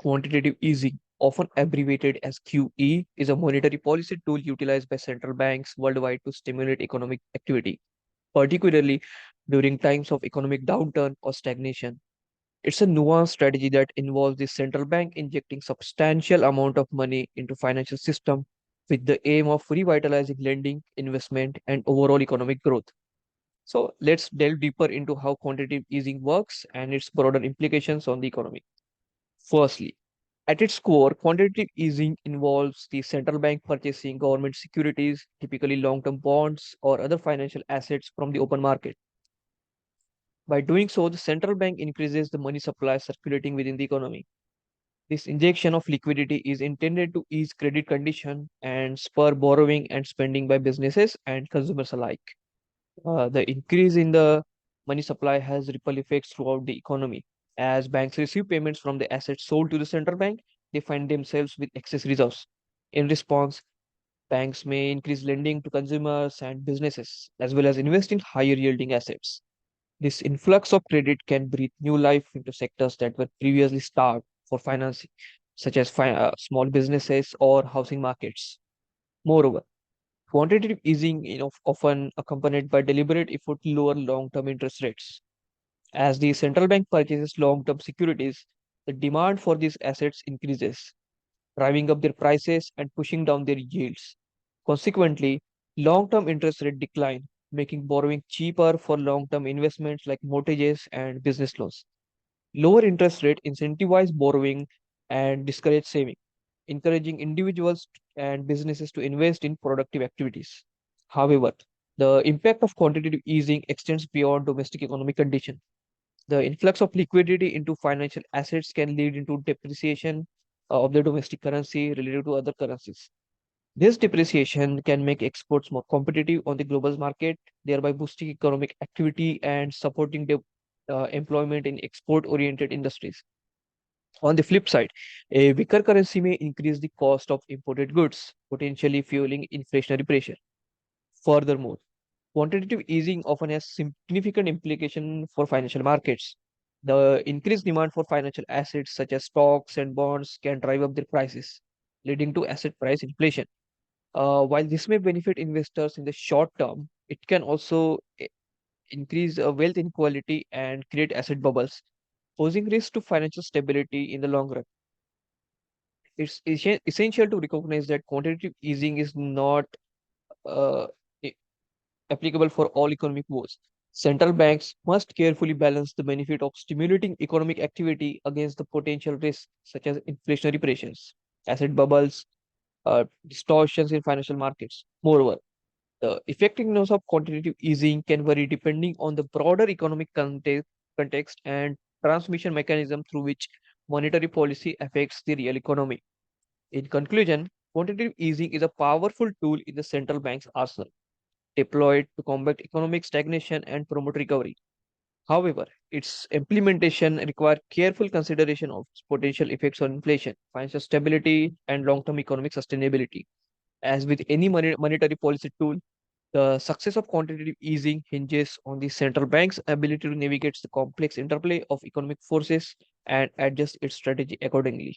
Quantitative easing, often abbreviated as QE, is a monetary policy tool utilized by central banks worldwide to stimulate economic activity, particularly during times of economic downturn or stagnation. It's a nuanced strategy that involves the central bank injecting substantial amount of money into financial system with the aim of revitalizing lending, investment, and overall economic growth. So let's delve deeper into how quantitative easing works and its broader implications on the economy. Firstly, at its core, quantitative easing involves the central bank purchasing government securities, typically long-term bonds or other financial assets from the open market. By doing so, the central bank increases the money supply circulating within the economy. This injection of liquidity is intended to ease credit condition and spur borrowing and spending by businesses and consumers alike. The increase in the money supply has ripple effects throughout the economy. As banks receive payments from the assets sold to the central bank, they find themselves with excess reserves. In response, banks may increase lending to consumers and businesses, as well as invest in higher yielding assets. This influx of credit can breathe new life into sectors that were previously starved for financing, such as small businesses or housing markets. Moreover, quantitative easing often accompanied by deliberate effort to lower long-term interest rates. As the central bank purchases long-term securities, the demand for these assets increases, driving up their prices and pushing down their yields. Consequently, long-term interest rate decline, making borrowing cheaper for long-term investments like mortgages and business loans. Lower interest rate incentivize borrowing and discourage saving, encouraging individuals and businesses to invest in productive activities. However, the impact of quantitative easing extends beyond domestic economic condition. The influx of liquidity into financial assets can lead into depreciation of the domestic currency related to other currencies. This depreciation can make exports more competitive on the global market, thereby boosting economic activity and supporting the employment in export-oriented industries. On the flip side, a weaker currency may increase the cost of imported goods, potentially fueling inflationary pressure. Furthermore, quantitative easing often has significant implication for financial markets. The increased demand for financial assets such as stocks and bonds can drive up their prices, leading to asset price inflation. While this may benefit investors in the short term, it can also increase wealth inequality and create asset bubbles, posing risk to financial stability in the long run. It's essential to recognize that quantitative easing is not uh, i- applicable for all economic woes. Central banks must carefully balance the benefit of stimulating economic activity against the potential risks such as inflationary pressures, asset bubbles, distortions in financial markets. Moreover, the effectiveness of quantitative easing can vary depending on the broader economic context and transmission mechanism through which monetary policy affects the real economy. In conclusion, quantitative easing is a powerful tool in the central bank's arsenal, deployed to combat economic stagnation and promote recovery. However, its implementation requires careful consideration of its potential effects on inflation, financial stability, and long-term economic sustainability. As with any monetary policy tool, the success of quantitative easing hinges on the central bank's ability to navigate the complex interplay of economic forces and adjust its strategy accordingly.